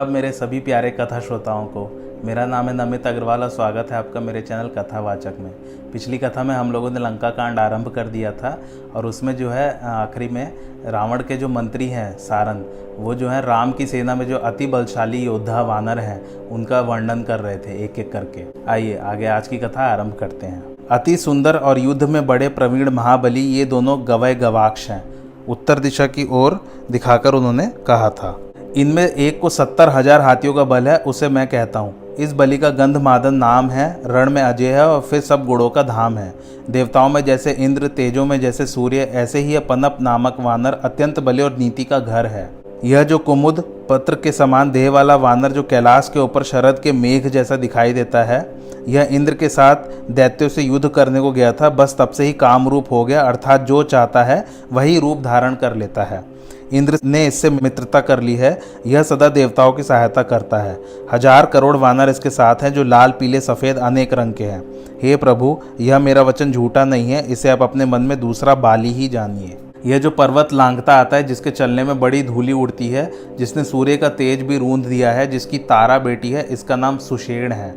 अब मेरे सभी प्यारे कथा श्रोताओं को मेरा नाम है नमित अग्रवाल और स्वागत है आपका मेरे चैनल कथावाचक में। पिछली कथा में हम लोगों ने लंका कांड आरंभ कर दिया था और उसमें जो है आखिरी में रावण के जो मंत्री हैं सारन, वो जो है राम की सेना में जो अति बलशाली योद्धा वानर हैं उनका वर्णन कर रहे थे एक एक करके। आइए आगे आज की कथा आरंभ करते हैं। अति सुंदर और युद्ध में बड़े प्रवीण महाबली ये दोनों गवय गवाक्ष हैं, उत्तर दिशा की ओर दिखाकर उन्होंने कहा था। इनमें एक को 70,000 हाथियों का बल है, उसे मैं कहता हूँ। इस बलि का गंधमादन नाम है, रण में अजय है और फिर सब गुणों का धाम है। देवताओं में जैसे इंद्र, तेजों में जैसे सूर्य, ऐसे ही यह पनप नामक वानर अत्यंत बलि और नीति का घर है। यह जो कुमुद पत्र के समान देह वाला वानर जो कैलाश के ऊपर शरद के मेघ जैसा दिखाई देता है, यह इंद्र के साथ दैत्यों से युद्ध करने को गया था, बस तब से ही कामरूप हो गया, अर्थात जो चाहता है वही रूप धारण कर लेता है। इंद्र ने इससे मित्रता कर ली है, यह सदा देवताओं की सहायता करता है। 1000 करोड़ वानर इसके साथ हैं जो लाल पीले सफ़ेद अनेक रंग के हैं। हे प्रभु, यह मेरा वचन झूठा नहीं है, इसे आप अपने मन में दूसरा बाली ही जानिए। यह जो पर्वत लांघता आता है, जिसके चलने में बड़ी धूली उड़ती है, जिसने सूर्य का तेज भी रूंध दिया है, जिसकी तारा बेटी है, इसका नाम सुषेण है।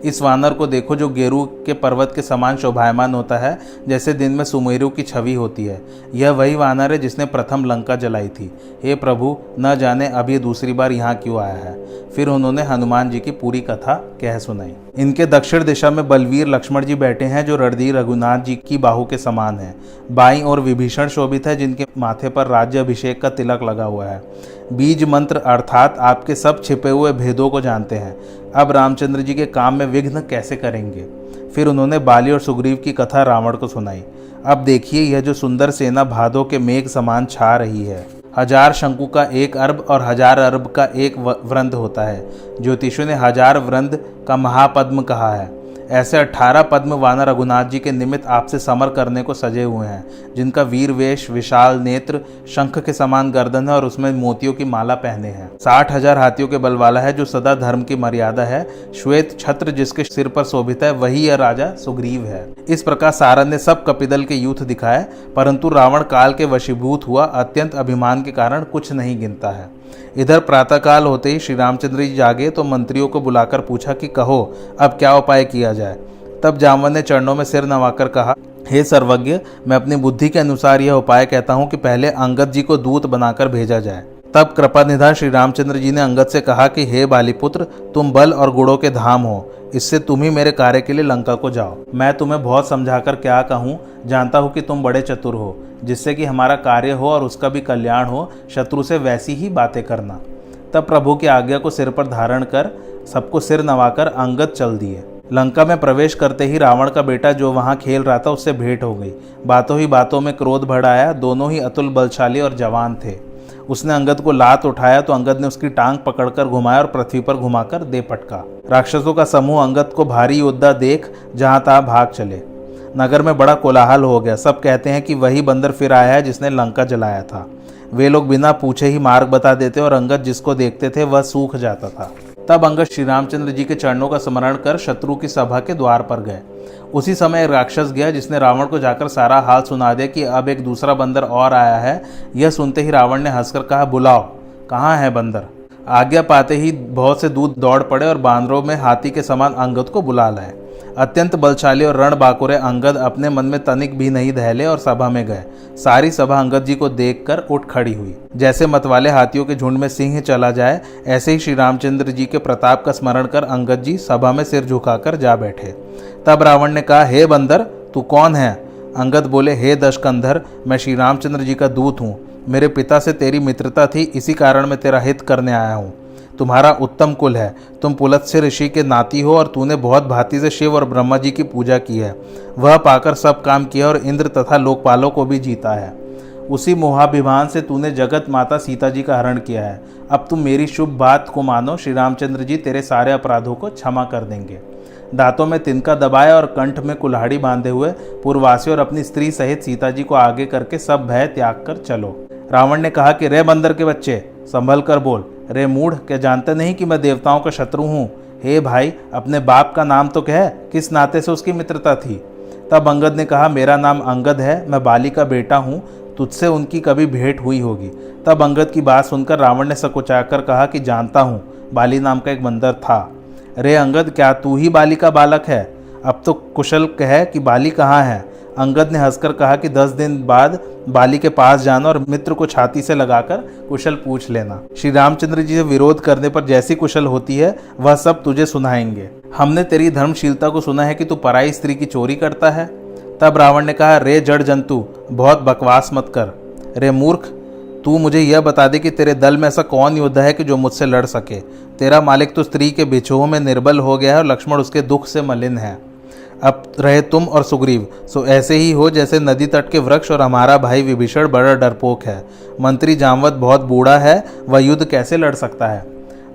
इस वानर को देखो जो गेरू के पर्वत के समान शोभायमान होता है, जैसे दिन में सुमेरु की छवि होती है। यह वही वानर है जिसने प्रथम लंका जलाई थी। हे प्रभु, न जाने अब ये दूसरी बार यहाँ क्यों आया है। फिर उन्होंने हनुमान जी की पूरी कथा कह सुनाई। इनके दक्षिण दिशा में बलवीर लक्ष्मण जी बैठे हैं जो रणधीर रघुनाथ जी की बाहु के समान है। बाईं ओर विभीषण शोभित है जिनके माथे पर राज्य अभिषेक का तिलक लगा हुआ है। बीज मंत्र अर्थात आपके सब छिपे हुए भेदों को जानते हैं। अब रामचंद्र जी के काम में विघ्न कैसे करेंगे। फिर उन्होंने बाली और सुग्रीव की कथा रावण को सुनाई। अब देखिए, यह जो सुंदर सेना भादों के मेघ समान छा रही है। 1000 शंकु का 1 अर्ब और 1000 अर्ब का 1 वृंद होता है। ज्योतिषियों ने 1000 वृंद का महापद्म कहा है। ऐसे 18 पद्म वानर रघुनाथ जी के निमित्त आपसे समर करने को सजे हुए हैं, जिनका वीर वेश, विशाल नेत्र, शंख के समान गर्दन है और उसमें मोतियों की माला पहने हैं। 60,000 हाथियों के बल वाला है जो सदा धर्म की मर्यादा है। श्वेत छत्र जिसके सिर पर शोभित है, वही यह राजा सुग्रीव है। इस प्रकार सारन ने सब कपिदल के यूथ दिखाए, परंतु रावण काल के वशीभूत हुआ, अत्यंत अभिमान के कारण कुछ नहीं गिनता है। इधर प्रातःकाल होते ही श्री रामचंद्र जी जागे तो मंत्रियों को बुलाकर पूछा कि कहो अब क्या उपाय किया जाए। तब जामवन ने चरणों में सिर नवाकर कहा, हे सर्वज्ञ, मैं अपनी बुद्धि के अनुसार यह उपाय कहता हूँ कि पहले अंगद जी को दूत बनाकर भेजा जाए। तब कृपानिधान श्री रामचंद्र जी ने अंगद से कहा कि हे बालीपुत्र, तुम बल और गुणों के धाम हो, इससे तुम ही मेरे कार्य के लिए लंका को जाओ। मैं तुम्हें बहुत समझाकर क्या कहूँ, जानता हूँ कि तुम बड़े चतुर हो, जिससे कि हमारा कार्य हो और उसका भी कल्याण हो। शत्रु से वैसी ही बातें करना। तब प्रभु की आज्ञा को सिर पर धारण कर सबको सिर नवाकर अंगद चल दिए। लंका में प्रवेश करते ही रावण का बेटा जो वहां खेल रहा था उससे भेंट हो गई। बातों ही बातों में क्रोध बढ़ आया। दोनों ही अतुल बलशाली और जवान थे। उसने अंगद को लात उठाया तो अंगद ने उसकी टांग पकड़कर घुमाया और पृथ्वी पर घुमाकर दे पटका। राक्षसों का समूह अंगद को भारी योद्धा देख जहां तहां भाग चले। नगर में बड़ा कोलाहल हो गया। सब कहते हैं कि वही बंदर फिर आया है जिसने लंका जलाया था। वे लोग बिना पूछे ही मार्ग बता देते और अंगद जिसको देखते थे वह सूख जाता था। तब अंगद श्री रामचंद्र जी के चरणों का स्मरण कर शत्रु की सभा के द्वार पर गए। उसी समय एक राक्षस गया जिसने रावण को जाकर सारा हाल सुना दिया कि अब एक दूसरा बंदर और आया है। यह सुनते ही रावण ने हंसकर कहा, बुलाओ, कहाँ है बंदर। आज्ञा पाते ही बहुत से दूत दौड़ पड़े और बानरों में हाथी के समान अंगद को बुला लाए। अत्यंत बलशाली और रणबांकुरे अंगद अपने मन में तनिक भी नहीं दहले और सभा में गए। सारी सभा अंगद जी को देखकर उठ खड़ी हुई। जैसे मतवाले हाथियों के झुंड में सिंह चला जाए, ऐसे ही श्री रामचंद्र जी के प्रताप का स्मरण कर अंगद जी सभा में सिर झुकाकर जा बैठे। तब रावण ने कहा, हे बंदर, तू कौन है? अंगद बोले, हे दशकंधर, मैं श्री रामचंद्र जी का दूत हूँ। मेरे पिता से तेरी मित्रता थी, इसी कारण मैं तेरा हित करने आया हूँ। तुम्हारा उत्तम कुल है, तुम पुलत्स्य ऋषि के नाती हो और तूने बहुत भांति से शिव और ब्रह्मा जी की पूजा की है। वह पाकर सब काम किया और इंद्र तथा लोकपालों को भी जीता है। उसी मोहाभिमान से तूने जगत माता सीता जी का हरण किया है। अब तुम मेरी शुभ बात को मानो, श्री रामचंद्र जी तेरे सारे अपराधों को क्षमा कर देंगे। दांतों में तिनका दबाए और कंठ में कुल्हाड़ी बांधे हुए पूर्ववासी और अपनी स्त्री सहित सीता जी को आगे करके सब भय त्याग कर चलो। रावण ने कहा कि रे बंदर के बच्चे, संभल कर बोल। रे मूढ़, क्या जानते नहीं कि मैं देवताओं का शत्रु हूँ? हे भाई, अपने बाप का नाम तो कह, किस नाते से उसकी मित्रता थी? तब अंगद ने कहा, मेरा नाम अंगद है, मैं बाली का बेटा हूँ, तुझसे उनकी कभी भेंट हुई होगी। तब अंगद की बात सुनकर रावण ने सकुचाकर कहा कि जानता हूँ, बाली नाम का एक बंदर था। रे अंगद, क्या तू ही बाली का बालक है? अब तो कुशल कह कि बाली कहाँ है? अंगद ने हंसकर कहा कि 10 दिन बाद बाली के पास जाना और मित्र को छाती से लगाकर कुशल पूछ लेना। श्री रामचंद्र जी से विरोध करने पर जैसी कुशल होती है वह सब तुझे सुनाएंगे। हमने तेरी धर्मशीलता को सुना है कि तू पराई स्त्री की चोरी करता है। तब रावण ने कहा, रे जड़ जंतु, बहुत बकवास मत कर। रे मूर्ख, तू मुझे यह बता दे कि तेरे दल में ऐसा कौन योद्धा है कि जो मुझसे लड़ सके? तेरा मालिक तो स्त्री के बिछोह में निर्बल हो गया है और लक्ष्मण उसके दुख से मलिन है। अब रहे तुम और सुग्रीव, सो ऐसे ही हो जैसे नदी तट के वृक्ष, और हमारा भाई विभीषण बड़ा डरपोक है। मंत्री जामवत बहुत बूढ़ा है, वह युद्ध कैसे लड़ सकता है?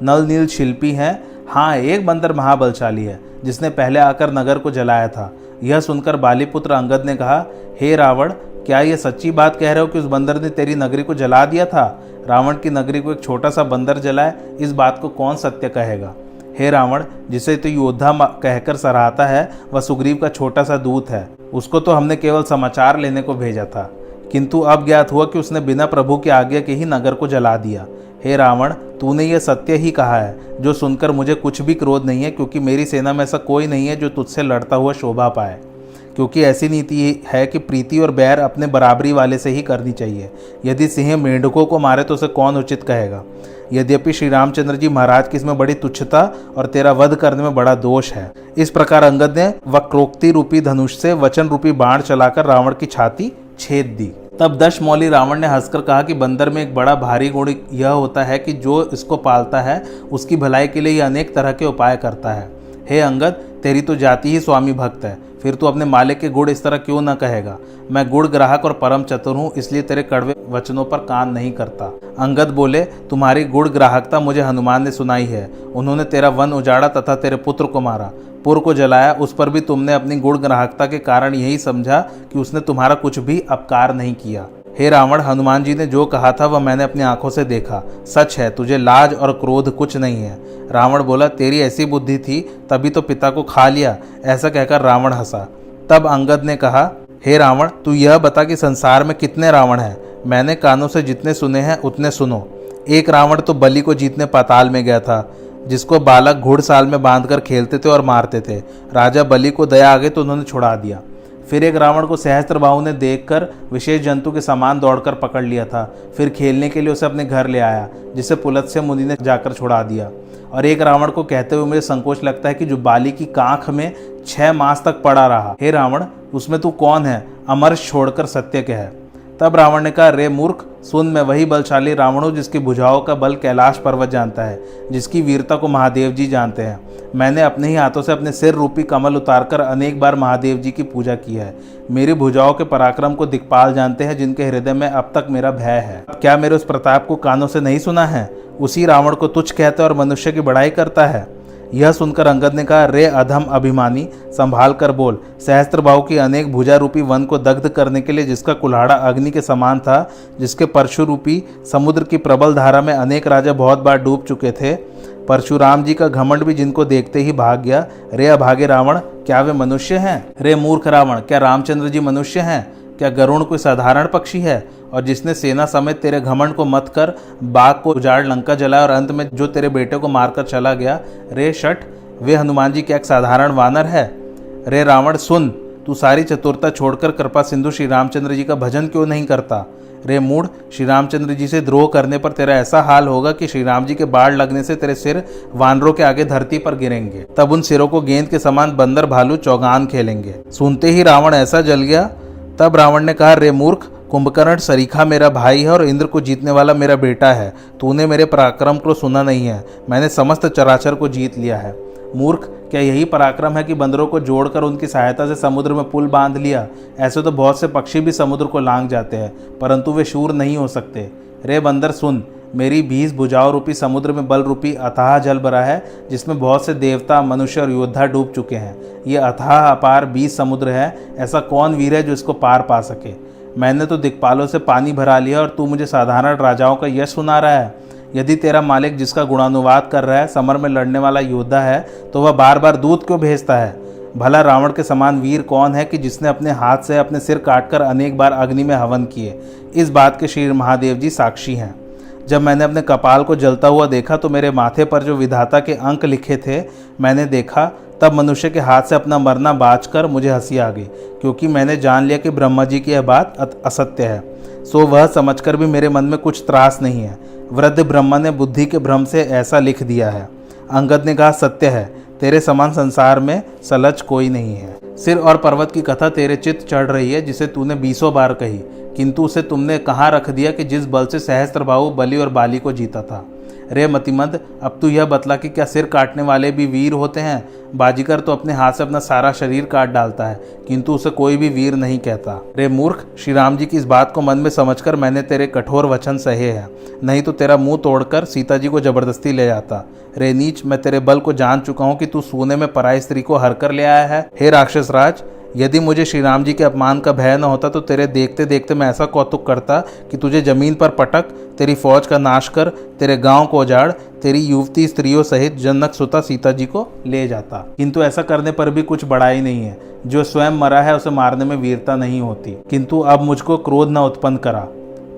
नल नील शिल्पी है, हाँ एक बंदर महाबलशाली है, जिसने पहले आकर नगर को जलाया था। यह सुनकर बालीपुत्र अंगद ने कहा, हे रावण, क्या यह सच्ची बात कह रहे हो कि उस बंदर ने तेरी नगरी को जला दिया था? रावण की नगरी को एक छोटा सा बंदर जलाए, इस बात को कौन सत्य कहेगा? हे रावण, जिसे तो योद्धा कहकर सराहता है, वह सुग्रीव का छोटा सा दूत है। उसको तो हमने केवल समाचार लेने को भेजा था, किंतु अब ज्ञात हुआ कि उसने बिना प्रभु की आज्ञा के ही नगर को जला दिया। हे रावण, तूने यह सत्य ही कहा है, जो सुनकर मुझे कुछ भी क्रोध नहीं है, क्योंकि मेरी सेना में ऐसा कोई नहीं है जो तुझसे लड़ता हुआ शोभा पाए। क्योंकि ऐसी नीति है कि प्रीति और बैर अपने बराबरी वाले से ही करनी चाहिए। यदि सिंह मेंढकों को मारे तो उसे कौन उचित कहेगा? यद्यपि श्री रामचंद्र जी महाराज की इसमें बड़ी तुच्छता और तेरा वध करने में बड़ा दोष है। इस प्रकार अंगद ने वक्रोक्ति रूपी धनुष से वचन रूपी बाण चलाकर रावण की छाती छेद दी। तब दशमौली रावण ने हंसकर कहा कि बंदर में एक बड़ा भारी गुण यह होता है कि जो इसको पालता है उसकी भलाई के लिए यह अनेक तरह के उपाय करता है। हे अंगद, तेरी तो जाति ही स्वामी भक्त है, फिर तू अपने मालिक के गुण इस तरह क्यों न कहेगा? मैं गुण ग्राहक और परम चतुर हूँ, इसलिए तेरे कड़वे वचनों पर कान नहीं करता। अंगद बोले, तुम्हारी गुण ग्राहकता मुझे हनुमान ने सुनाई है। उन्होंने तेरा वन उजाड़ा तथा तेरे पुत्र को मारा, पुर को जलाया, उस पर भी तुमने अपनी गुण ग्राहकता के कारण यही समझा कि उसने तुम्हारा कुछ भी अपकार नहीं किया। हे रावण, हनुमान जी ने जो कहा था वह मैंने अपनी आंखों से देखा, सच है, तुझे लाज और क्रोध कुछ नहीं है। रावण बोला, तेरी ऐसी बुद्धि थी तभी तो पिता को खा लिया। ऐसा कहकर रावण हंसा। तब अंगद ने कहा, हे रावण, तू यह बता कि संसार में कितने रावण हैं? मैंने कानों से जितने सुने हैं उतने सुनो। एक रावण तो बलि को जीतने पाताल में गया था, जिसको बालक घुड़साल में बांधकर खेलते थे और मारते थे। राजा बलि को दया आ गई तो उन्होंने छुड़ा दिया। फिर एक रावण को सहस्त्रबाहु ने देखकर विशेष जंतु के समान दौड़कर पकड़ लिया था। फिर खेलने के लिए उसे अपने घर ले आया, जिसे पुलत्स्य मुनि ने जाकर छुड़ा दिया। और एक रावण को कहते हुए मुझे संकोच लगता है कि जो बाली की कांख में 6 मास तक पड़ा रहा। हे रावण, उसमें तू कौन है? अमर्ष छोड़कर सत्य कह। तब रावण ने कहा, रे मूर्ख, सुन, मैं वही बलशाली रावण हूँ जिसकी भुजाओं का बल कैलाश पर्वत जानता है, जिसकी वीरता को महादेव जी जानते हैं। मैंने अपने ही हाथों से अपने सिर रूपी कमल उतारकर अनेक बार महादेव जी की पूजा की है। मेरी भुजाओं के पराक्रम को दिक्पाल जानते हैं, जिनके हृदय में अब तक मेरा भय है। क्या मेरे उस प्रताप को कानों से नहीं सुना है? उसी रावण को तुच्छ कहते और मनुष्य की बड़ाई करता है। यह सुनकर अंगद ने कहा, रे अधम अभिमानी, संभाल कर बोल। सहस्त्रबाहु की अनेक भुजा रूपी वन को दग्ध करने के लिए, जिसका कुल्हाड़ा अग्नि के समान था, जिसके परशु रूपी समुद्र की प्रबल धारा में अनेक राजा बहुत बार डूब चुके थे, परशुराम जी का घमंड भी जिनको देखते ही भाग गया। रे अभागे रावण, क्या वे मनुष्य हैं? रे मूर्ख रावण, क्या रामचंद्र जी मनुष्य हैं? क्या गरुण कोई साधारण पक्षी है? और जिसने सेना समेत तेरे घमंड को मत कर बाग को उजाड़ लंका जलाया और अंत में जो तेरे बेटे को मारकर चला गया, रे शठ, वे हनुमान जी क्या एक साधारण वानर है? रे रावण सुन, तू सारी चतुरता छोड़कर कृपा सिंधु श्री रामचंद्र जी का भजन क्यों नहीं करता? रे मूढ़, श्री रामचंद्र जी से द्रोह करने पर तेरा ऐसा हाल होगा कि श्री राम जी के बाढ़ लगने से तेरे सिर वानरों के आगे धरती पर गिरेंगे। तब उन सिरों को गेंद के समान बंदर भालू चौगान खेलेंगे। सुनते ही रावण ऐसा जल गया। तब रावण ने कहा, रे मूर्ख, कुंभकर्ण सरीखा मेरा भाई है और इंद्र को जीतने वाला मेरा बेटा है। तूने मेरे पराक्रम को सुना नहीं है। मैंने समस्त चराचर को जीत लिया है। मूर्ख, क्या यही पराक्रम है कि बंदरों को जोड़कर उनकी सहायता से समुद्र में पुल बांध लिया? ऐसे तो बहुत से पक्षी भी समुद्र को लांघ जाते हैं, परंतु वे शूर नहीं हो सकते। रे बंदर सुन, मेरी 20 भुजाओं रूपी समुद्र में बल रूपी अथाह जल भरा है, जिसमें बहुत से देवता, मनुष्य और योद्धा डूब चुके हैं। ये अथाह अपार 20 समुद्र है। ऐसा कौन वीर है जो इसको पार पा सके? मैंने तो दिक्पालों से पानी भरा लिया और तू मुझे साधारण राजाओं का यश सुना रहा है। यदि तेरा मालिक, जिसका गुणानुवाद कर रहा है, समर में लड़ने वाला योद्धा है, तो वह बार बार दूत क्यों भेजता है? भला रावण के समान वीर कौन है कि जिसने अपने हाथ से अपने सिर काटकर अनेक बार अग्नि में हवन किए? इस बात के श्री महादेव जी साक्षी हैं। जब मैंने अपने कपाल को जलता हुआ देखा तो मेरे माथे पर जो विधाता के अंक लिखे थे मैंने देखा। तब मनुष्य के हाथ से अपना मरना बाँचकर मुझे हंसी आ गई, क्योंकि मैंने जान लिया कि ब्रह्मा जी की यह बात असत्य है। सो वह समझकर भी मेरे मन में कुछ त्रास नहीं है। वृद्ध ब्रह्मा ने बुद्धि के भ्रम से ऐसा लिख दिया है। अंगद ने कहा, सत्य है, तेरे समान संसार में सलज कोई नहीं है। सिर और पर्वत की कथा तेरे चित्त चढ़ रही है, जिसे तूने 20 बार कही, किंतु उसे तुमने कहाँ रख दिया कि जिस बल से सहस्त्रबाहु बलि और बाली को जीता था? रे मतिमंद, अब तू यह बतला कि क्या सिर काटने वाले भी वीर होते हैं? बाजीगर तो अपने हाथ से अपना सारा शरीर काट डालता है, किंतु उसे कोई भी वीर नहीं कहता। रे मूर्ख, श्री राम जी की इस बात को मन में समझकर मैंने तेरे कठोर वचन सहे हैं, नहीं तो तेरा मुंह तोड़कर सीता जी को जबरदस्ती ले जाता। रे नीच, मैं तेरे बल को जान चुका हूँ कि तू सोने में पराई स्त्री को हर कर ले आया है। हे राक्षस राज, यदि मुझे श्री राम जी के अपमान का भय न होता तो तेरे देखते देखते मैं ऐसा कौतुक करता कि तुझे जमीन पर पटक, तेरी फौज का नाश कर, तेरे गांव को उजाड़, तेरी युवती स्त्रियों सहित जनक सुता सीता जी को ले जाता। किंतु ऐसा करने पर भी कुछ बड़ाई नहीं है। जो स्वयं मरा है उसे मारने में वीरता नहीं होती। किंतु अब मुझको क्रोध न उत्पन्न करा।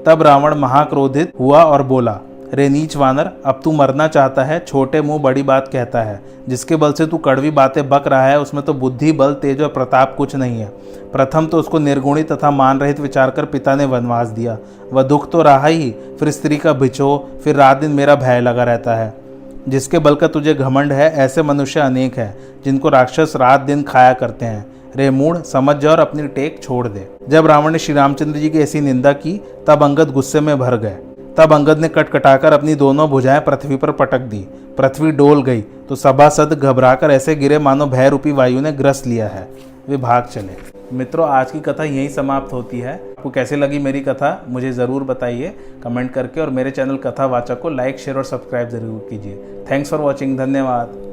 तब रावण महाक्रोधित हुआ और बोला, रे नीच वानर, अब तू मरना चाहता है? छोटे मुंह बड़ी बात कहता है। जिसके बल से तू कड़वी बातें बक रहा है उसमें तो बुद्धि, बल, तेज और प्रताप कुछ नहीं है। प्रथम तो उसको निर्गुणी तथा मान रहित विचार कर पिता ने वनवास दिया। वह दुख तो रहा ही, फिर स्त्री का बिछो, फिर रात दिन मेरा भय लगा रहता है। जिसके बल का तुझे घमंड है, ऐसे मनुष्य अनेक हैं जिनको राक्षस रात दिन खाया करते हैं। रे मूढ़, समझ जा और अपनी टेक छोड़ दे। जब रावण ने श्री रामचंद्र जी की ऐसी निंदा की तब अंगद गुस्से में भर गए। तब अंगद ने कटकटाकर अपनी दोनों भुजाएं पृथ्वी पर पटक दी। पृथ्वी डोल गई तो सभासद घबराकर ऐसे गिरे मानो भय रूपी वायु ने ग्रस लिया है। वे भाग चले। मित्रों, आज की कथा यहीं समाप्त होती है। आपको कैसे लगी मेरी कथा मुझे ज़रूर बताइए कमेंट करके, और मेरे चैनल कथावाचक को लाइक, शेयर और सब्सक्राइब जरूर कीजिए। Thanks for watching. धन्यवाद।